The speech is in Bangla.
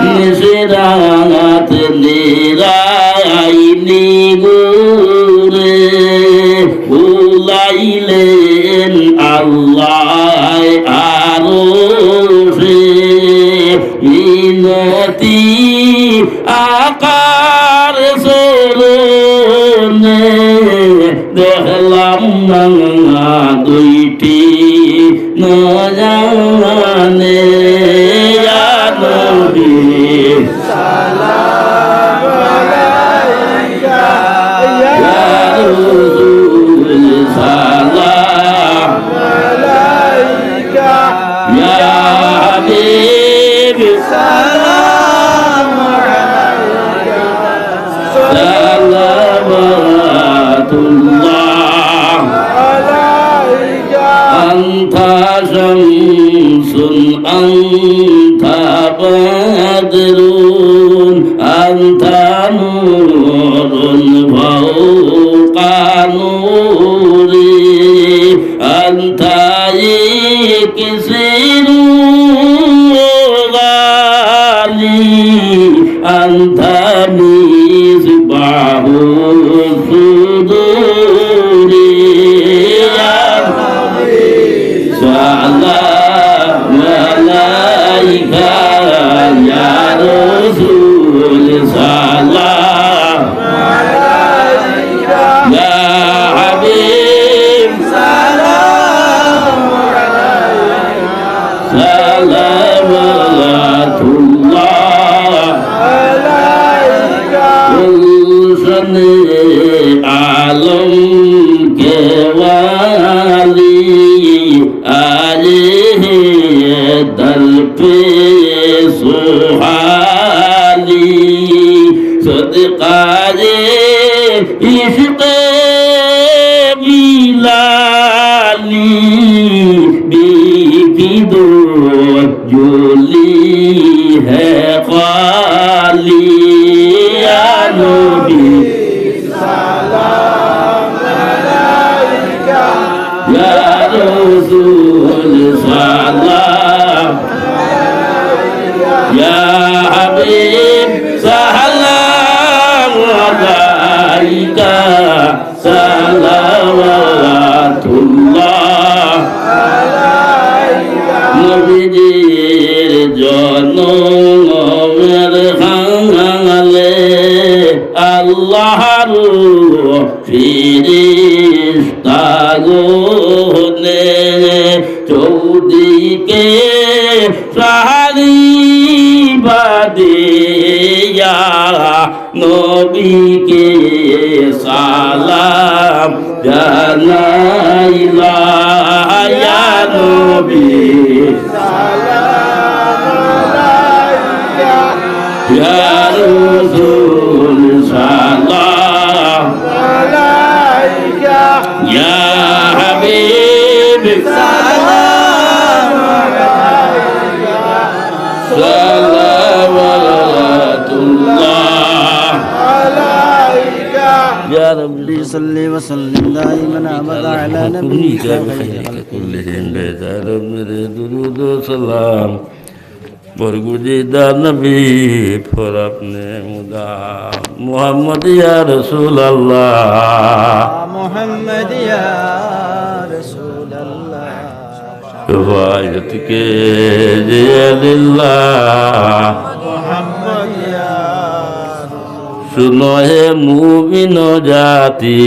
নিশিরাত নিরাইনি গুরে বুলাইলেন আল্লাহ আরো সে মিনতি আকার সরনে দেখলাম না দুইটি নজানে নবী সালাম আলাইকা ইয়া রাসূল সালাম আলাইকা ইয়া হাবিব সালাম আলাইকা সালাওয়াতুল্লাহ আলাইকা আনতা শামসুন আনতা বদরুন আনতা নূরুন ফাওকা নূরি আনতা ইকসিরু গালি আনতা মিসবাহু সুদুরি ইয়া নবী সালাম আলাইকা ইয়া রাসূল সালাম আলাইকা ইয়া হাবিব সালাম আলাইকা সালাওয়াতুল্লাহ আলাইকা গুলশনে আলম के वाली आए हैं दर पे सुहाली सदकाए इश्क़ बिलाली बीकी दो जोली है खाली या नबी يا رسول سلام يا حبيب سلام عليك صلوات الله নবীজির জন্মের হাঙ্গালে আল্লাহর ফিরিস্তা গোনে চৌদিকে সাহারি বাদিয়া নবীকে সালাম জানাইলা ইয়া নবী সালাম আলাইকা ইয়া রাসূল সালাম আলাইকা ইয়া হাবিব সালাম আলাইকা সালাওয়াতুল্লাহ আলাইকা ইয়া রাব্বি সাল্লি ওয়া সাল্লিম দাইমান আবাদা আলা নাবিয়িকা খায়রুল কুল্লিহিম দুরুদ ও সালাম बरगुज़िदा नबी पर अपने मुदा मोहम्मद या रसूल अल्लाह मोहम्मद या रसूल अल्लाह हिफाज़त के जिल्लाह मोहम्मद या सुनो है मुमिनो जाती